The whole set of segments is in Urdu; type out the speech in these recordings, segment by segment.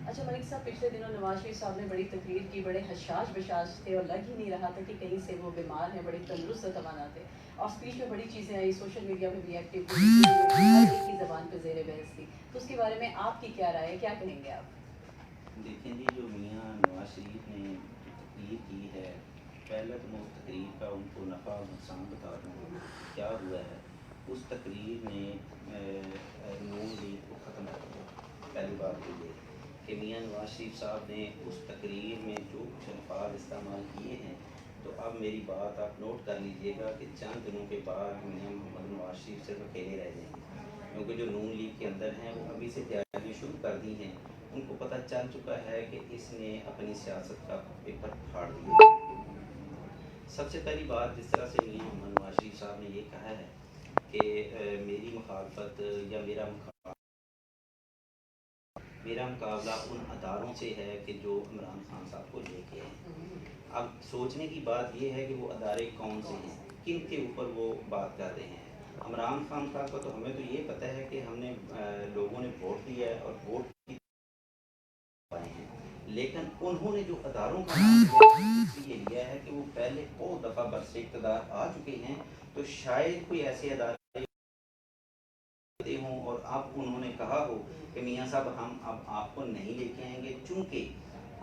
اچھا ملک صاحب، پچھلے دنوں نواز شریف صاحب نے بڑی تقریر کی، بڑے حشاش بشاش تھے اور لگ ہی نہیں رہا تھا کہ کہیں سے وہ بیمار ہیں، بڑے تندرست و توانا تھے، اور اسپیچ میں بڑی چیزیں آئی، سوشل میڈیا پہ بھی ایکٹیو تھی، ہر ایک کی زبان پہ زیر بحث تھی، تو اس کے بارے میں آپ کی کیا رائے ہے، کیا کہیں گے آپ؟ دیکھیں جی، جو میاں نواز شریف نے جو تقریر کی ہے، پہلے تو میں اس تقریر کا ان کو نفع اور نقصان بتا دوں کیا ہوا ہے۔ اس تقریر نے نون لیگ کو ختم کر دیا۔ پہلی بات تو یہ کہ میاں نواز شریف صاحب نے اس تقریر میں جو کچھ الفاظ استعمال کیے ہیں، تو اب میری بات آپ نوٹ کر لیجئے گا کہ چند دنوں کے بعد میاں محمد نواز شریف صرف اکیلے رہ جائیں گے، کیونکہ جو نون لیگ کے اندر ہیں وہ ابھی سے تیاریاں شروع کر دی ہیں۔ ان کو پتہ چل چکا ہے کہ اس نے اپنی سیاست کا پیپر پھاڑ دیا۔ سب سے پہلی بات، جس طرح سے میاں محمد نواز شریف صاحب نے یہ کہا ہے کہ میری مخالفت یا میرا مقابلہ ان اداروں سے ہے کہ جو عمران خان صاحب کو لے کے ہیں۔ اب سوچنے کی بات یہ ہے کہ وہ ادارے کون سے ہیں، کن کے اوپر وہ بات کر رہے ہیں۔ عمران خان صاحب کا تو ہمیں تو یہ پتہ ہے کہ ہم نے لوگوں نے ووٹ دیا ہے اور ووٹ پائے ہیں، لیکن انہوں نے جو اداروں کا نام لیا ہے کہ وہ پہلے بہت دفعہ برسر اقتدار آ چکے ہیں، تو شاید کوئی ایسے ادارے ہوں اور اب انہوں نے کہا ہو کہ میاں صاحب ہم اب آپ کو نہیں لے کے آئیں گے، چونکہ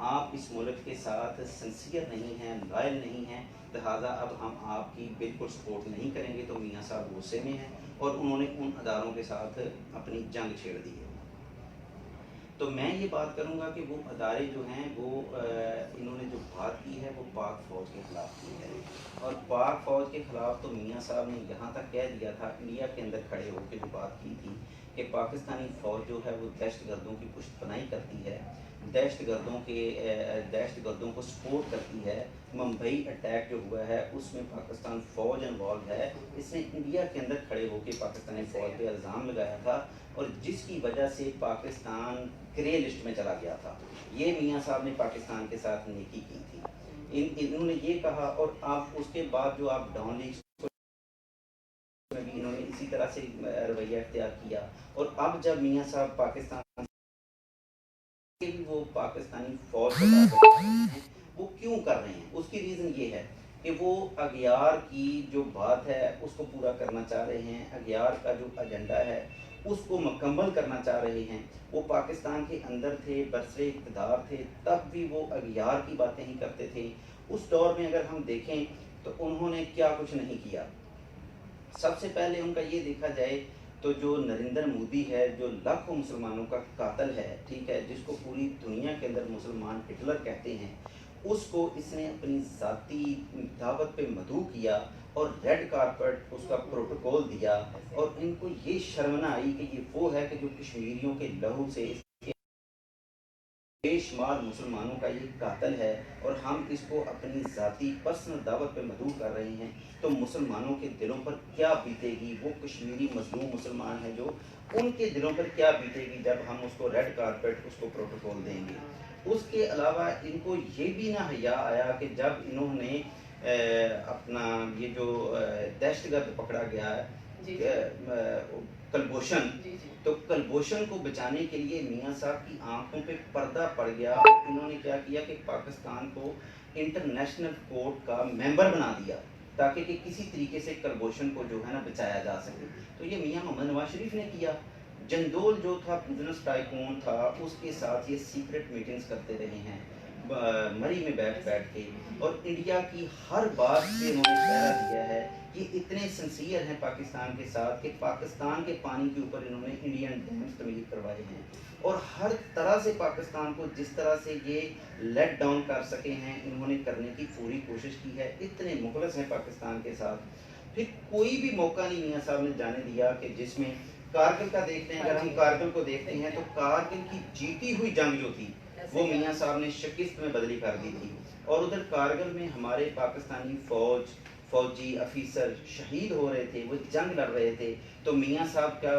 آپ اس ملک کے ساتھ سنسیئر نہیں ہیں، لائل نہیں ہیں، لہٰذا اب ہم آپ کی بالکل سپورٹ نہیں کریں گے۔ تو میاں صاحب غصے میں ہیں اور انہوں نے ان اداروں کے ساتھ اپنی جنگ چھیڑ دی ہے۔ تو میں یہ بات کروں گا کہ وہ ادارے جو ہیں وہ انہوں نے جو بات کی ہے وہ پاک فوج کے خلاف کی ہے، اور پاک فوج کے خلاف تو میاں صاحب نے یہاں تک کہہ دیا تھا، انڈیا کے اندر کھڑے ہو کے جو بات کی تھی کہ پاکستانی فوج جو ہے وہ دہشت گردوں کی پشت پناہی کرتی ہے، دہشت گردوں کو سپورٹ کرتی ہے۔ ممبئی اٹیک جو ہوا ہے اس میں پاکستان فوج انوالو ہے، اس نے انڈیا کے اندر کھڑے ہو کے پاکستانی فوج پہ الزام لگایا تھا، اور جس کی وجہ سے پاکستان گرے لسٹ میں چلا گیا تھا۔ یہ میاں صاحب نے پاکستان کے ساتھ نیکی کی تھی، انہوں نے یہ کہا، اور اب اس کے بعد جو آپ ڈاؤن لیگ میں بھی انہوں نے اسی طرح سے رویہ اختیار کیا، اور اب جب میاں صاحب پاکستان کے بھی وہ پاکستانی فوج کو ہیں، وہ کیوں کر رہے ہیں؟ اس کی ریزن یہ ہے کہ وہ اغیار کی جو بات ہے اس کو پورا کرنا چاہ رہے ہیں، اغیار کا جو ایجنڈا ہے اس کو مکمل کرنا چاہ رہے ہیں۔ وہ پاکستان کے اندر تھے، برسر اقتدار تھے، تب بھی وہ اغیار کی باتیں ہی کرتے تھے۔ اس دور میں اگر ہم دیکھیں تو انہوں نے کیا کچھ نہیں کیا۔ سب سے پہلے ان کا یہ دیکھا جائے تو جو نریندر مودی ہے، جو لاکھوں مسلمانوں کا قاتل ہے، ٹھیک ہے، جس کو پوری دنیا کے اندر مسلمان ہٹلر کہتے ہیں، اس کو اس نے اپنی ذاتی دعوت پہ مدعو کیا اور ریڈ کارپٹ اس کا پروٹوکول دیا، اور ان کو یہ شرم نہ آئی کہ یہ وہ ہے کہ جو کشمیریوں کے لہو سے بے شمار مسلمانوں کا یہ قاتل ہے، اور ہم اس کو اپنی ذاتی پرسنل دعوت پہ مدعو کر رہے ہیں، تو مسلمانوں کے دلوں پر کیا بیتے گی، وہ کشمیری مظلوم مسلمان ہیں جو ان کے دلوں پر کیا بیتے گی جب ہم اس کو ریڈ کارپٹ اس کو پروٹوکول دیں گے۔ اس کے علاوہ ان کو یہ بھی نہ حیا آیا کہ جب انہوں نے اپنا یہ جو دہشت گرد پکڑا گیا ہے کلبھوشن، تو کلبھوشن کو بچانے کے لیے میاں صاحب کی آنکھوں پہ پردہ پڑ گیا، اور انہوں نے کیا کیا کہ پاکستان کو انٹرنیشنل کورٹ کا ممبر بنا دیا، تاکہ کہ کسی طریقے سے کلبھوشن کو جو ہے نا بچایا جا سکے۔ تو یہ میاں محمد نواز شریف نے کیا۔ جندول جو تھا بزنس ٹائکون تھا، اس کے ساتھ یہ سیکرٹ میٹنگز کرتے رہے ہیں مری میں بیٹھ کے، اور انڈیا کی ہر بات سے انہوں نے پہرا دیا ہے۔ یہ اتنے سنسیئر ہیں پاکستان کے ساتھ کہ پاکستان کے پانی کے اوپر انہوں نے انڈین ڈیمز تعمیر کروائے ہیں، اور ہر طرح سے پاکستان کو جس طرح سے یہ لیٹ ڈاؤن کر سکے ہیں انہوں نے کرنے کی پوری کوشش کی ہے۔ اتنے مخلص ہیں پاکستان کے ساتھ، پھر کوئی بھی موقع نہیں میاں صاحب نے جانے دیا کہ جس میں کارگل کا دیکھتے ہیں، اگر ہم کارگل کو دیکھتے ہیں تو کارگل کی جیتی ہوئی جنگ جو تھی وہ میاں صاحب نے شکست میں بدلی کر دی تھی، اور ادھر کارگل میں ہمارے پاکستانی فوجی افیسر شہید ہو رہے تھے، وہ جنگ لڑ رہے تھے، تو میاں صاحب کا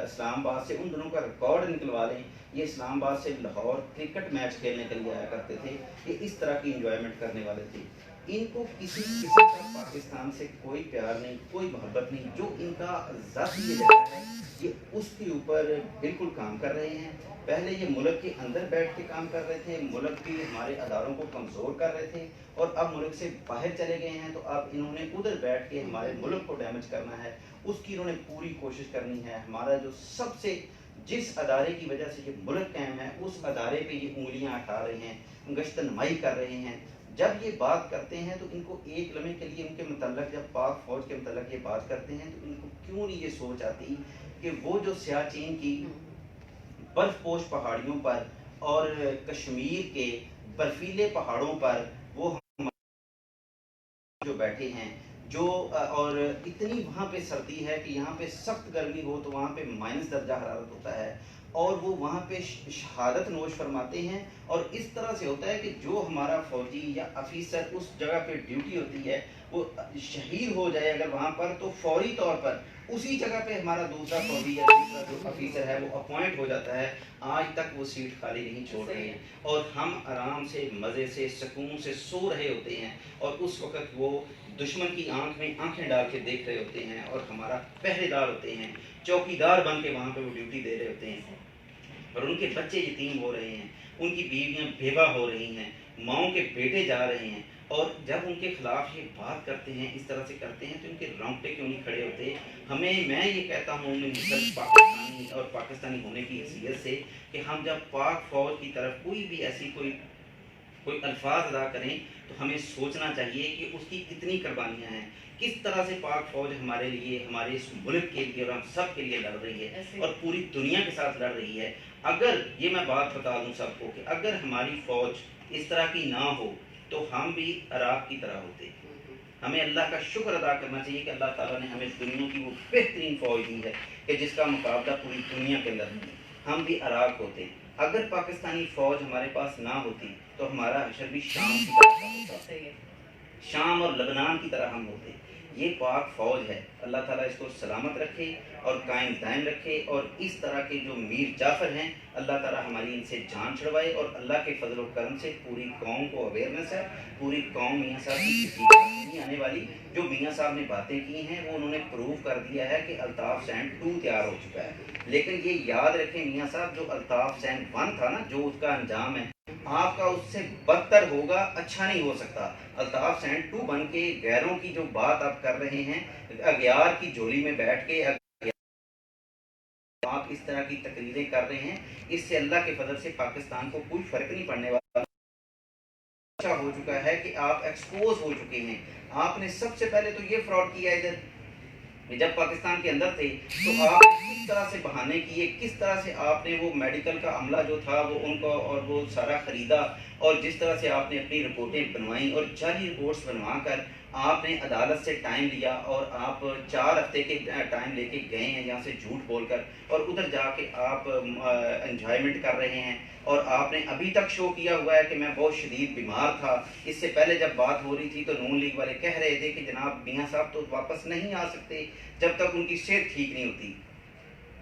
اسلام آباد سے ان دنوں کا ریکارڈ نکلوا لیں، یہ اسلام آباد سے لاہور کرکٹ میچ کھیلنے کے لیے آیا کرتے تھے، یہ اس طرح کی انجوائمنٹ کرنے والے تھے۔ ان کو کسی قسم کا پاکستان سے کوئی پیار نہیں، کوئی محبت نہیں. جو ان کا ذاتی یہ جگہ ہے یہ اس کے اوپر بالکل کام کر رہے ہیں. پہلے یہ ملک کے اندر بیٹھ کے کام کر رہے تھے، ملک کی ہمارے اداروں کو کمزور کر رہے تھے، اور اب ملک سے باہر چلے گئے ہیں تو اب انہوں نے ادھر بیٹھ کے ہمارے ملک کو ڈیمیج کرنا ہے. اس کی انہوں نے پوری کوشش کرنی ہے. ہمارا جو سب سے جس ادارے کی وجہ سے یہ ملک قائم ہے اس ادارے پہ یہ انگلیاں اٹھا رہے ہیں، گشت نمائی کر رہے ہیں. جب یہ بات کرتے ہیں تو ان کو ایک لمحے کے لیے ان کے متعلق، جب پاک فوج کے متعلق یہ بات کرتے ہیں تو ان کو کیوں نہیں یہ سوچ آتی کہ وہ جو سیاچین کی برف پوش پہاڑیوں پر اور کشمیر کے برفیلے پہاڑوں پر وہ جو بیٹھے ہیں، جو اور اتنی وہاں پہ سردی ہے کہ یہاں پہ سخت گرمی ہو تو وہاں پہ مائنس درجہ حرارت ہوتا ہے، اور وہ وہاں پہ شہادت نوش فرماتے ہیں. اور اس طرح سے ہوتا ہے کہ جو ہمارا فوجی یا افیسر اس جگہ پہ ڈیوٹی ہوتی ہے وہ شہید ہو جائے اگر وہاں پر، تو فوری طور پر اسی جگہ پہ ہمارا دوسرا فوجی یا دوسرا جو افیسر ہے وہ اپوائنٹ ہو جاتا ہے. آج تک وہ سیٹ خالی نہیں چھوڑ رہے ہیں، اور ہم آرام سے مزے سے سکون سے سو رہے ہوتے ہیں، اور اس وقت وہ دشمن کی آنکھ میں آنکھیں ڈال کے دیکھ رہے ہوتے ہیں، اور ہمارا پہرے دار ہوتے ہیں، چوکیدار بن کے وہاں پہ وہ ڈیوٹی دے رہے ہوتے ہیں. اور ان کے بچے یتیم ہو رہے ہیں، ان کی بیویاں بیوہ ہو رہی ہیں، ماؤں کے بیٹے جا رہے ہیں. اور جب ان کے خلاف یہ بات کرتے ہیں، اس طرح سے کرتے ہیں، تو ان کے رونگٹے کیوں نہیں کھڑے ہوتے؟ میں یہ کہتا ہوں پاکستانی اور پاکستانی ہونے کی حیثیت سے کہ ہم جب پاک فوج کی طرف کوئی بھی ایسی کوئی الفاظ ادا کریں تو ہمیں سوچنا چاہیے کہ اس کی کتنی قربانیاں ہیں، کس طرح سے پاک فوج ہمارے لیے، ہمارے اس ملک کے لیے اور ہم سب کے لیے لڑ رہی ہے، اور پوری دنیا کے ساتھ لڑ رہی ہے. اگر یہ میں بات بتا دوں سب کو کہ اگر ہماری فوج اس طرح کی نہ ہو تو ہم بھی عراق کی طرح ہوتے. ہمیں اللہ کا شکر ادا کرنا چاہیے کہ اللہ تعالیٰ نے ہمیں دنیا کی وہ بہترین فوج دی ہے کہ جس کا مقابلہ پوری دنیا کے اندر نہیں. ہم بھی عراق ہوتے. اگر پاکستانی فوج ہمارے پاس نہ ہوتی تو ہمارا حشر بھی شام کی طرح ہوتا، شام اور لبنان کی طرح ہم ہوتے. یہ پاک فوج ہے، اللہ تعالیٰ اس کو سلامت رکھے اور قائم دائم رکھے. اور اس طرح کے جو میر جعفر ہیں اللہ تعالیٰ ہماری ان سے جان چھڑوائے، اور اللہ کے فضل و کرم سے پوری قوم کو اویئرنیس ہے. پوری قوم میاں صاحب کی کسی بات نہیں آنے والی. جو میاں صاحب نے باتیں کی ہیں وہ انہوں نے پروو کر دیا ہے کہ الطاف سینڈ 2 تیار ہو چکا ہے. لیکن یہ یاد رکھیں میاں صاحب، جو الطاف سینڈ 1 تھا نا، جو اس کا انجام ہے آپ کا اس سے بدتر ہوگا، اچھا نہیں ہو سکتا. الطاف سینڈ 2 بن کے غیروں کی جو بات آپ کر رہے ہیں، اغیار کی جھولی میں بیٹھ کے آپ اس طرح کی تقریریں کر رہے ہیں، اس سے اللہ کے فضل سے پاکستان کو کوئی فرق نہیں پڑنے والا. اچھا ہو چکا ہے کہ آپ ایکسپوز ہو چکے ہیں. آپ نے سب سے پہلے تو یہ فراڈ کیا ادھر، جب پاکستان کے اندر تھے تو آپ نے کس طرح سے بہانے کیے، کس طرح سے آپ نے وہ میڈیکل کا عملہ جو تھا وہ ان کو اور وہ سارا خریدا، اور جس طرح سے آپ نے اپنی رپورٹیں بنوائیں اور جعلی رپورٹس بنوا کر آپ نے عدالت سے ٹائم لیا، اور آپ 4 ہفتے کے ٹائم لے کے گئے ہیں یہاں سے جھوٹ بول کر، اور ادھر جا کے آپ انجوائمنٹ کر رہے ہیں. اور آپ نے ابھی تک شو کیا ہوا ہے کہ میں بہت شدید بیمار تھا. اس سے پہلے جب بات ہو رہی تھی تو نون لیگ والے کہہ رہے تھے کہ جناب میاں صاحب تو واپس نہیں آ سکتے جب تک ان کی صحت ٹھیک نہیں ہوتی.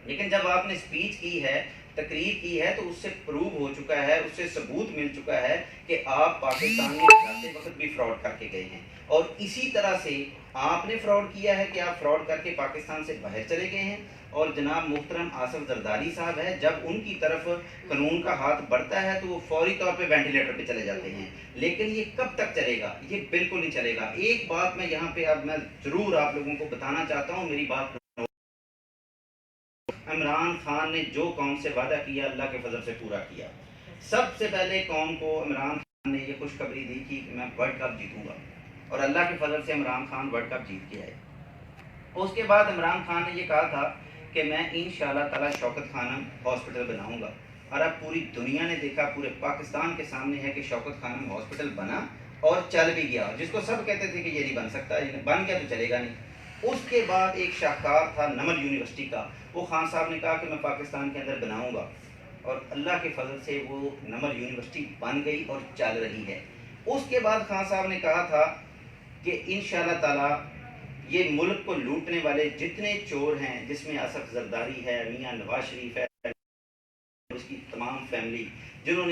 لیکن جب آپ نے اسپیچ کی ہے، تقریر کی ہے، تو اس سے پروو ہو چکا ہے، اس سے ثبوت مل چکا ہے کہ آپ پاکستان میں جاتے وقت بھی فراڈ کر کے گئے ہیں. اور اسی طرح سے آپ نے فراڈ کیا ہے کہ آپ فراڈ کر کے پاکستان سے باہر چلے گئے ہیں. اور جناب محترم آصف زرداری صاحب ہے، جب ان کی طرف قانون کا ہاتھ بڑھتا ہے تو وہ فوری طور پہ وینٹیلیٹر پہ چلے جاتے ہیں. لیکن یہ کب تک چلے گا؟ یہ بالکل نہیں چلے گا. ایک بات میں یہاں پہ اب میں ضرور آپ لوگوں کو بتانا چاہتا ہوں، میری بات عمران خان نے جو قوم سے وعدہ کیا اللہ کے فضل سے پورا کیا. سب سے پہلے قوم کو عمران خان نے یہ خوشخبری دی کہ میں ورلڈ کپ جیتوں گا، اور اللہ کے فضل سے عمران خان ورلڈ کپ جیت کے آئے. اس کے بعد عمران خان نے یہ کہا تھا کہ میں انشاءاللہ تعالی شوکت خانم ہاسپٹل بناؤں گا. اور اب پوری دنیا نے دیکھا، پورے پاکستان کے سامنے ہے کہ شوکت خانم ہاسپٹل بنا اور چل بھی گیا، جس کو سب کہتے تھے کہ یہ نہیں بن سکتا، بن گیا تو چلے گا نہیں. اس کے بعد ایک شاہکار تھا نمل یونیورسٹی کا، وہ خان صاحب نے کہا کہ میں پاکستان کے اندر بناؤں گا، اور اللہ کے فضل سے وہ نمل یونیورسٹی بن گئی اور چل رہی ہے. اس کے بعد خان صاحب نے کہا تھا کہ انشاءاللہ تعالی یہ ملک کو لوٹنے والے جتنے چور ہیں، جس میں آصف زرداری ہے، میاں نواز شریف ہے، اس کی تمام فیملی، جنہوں نے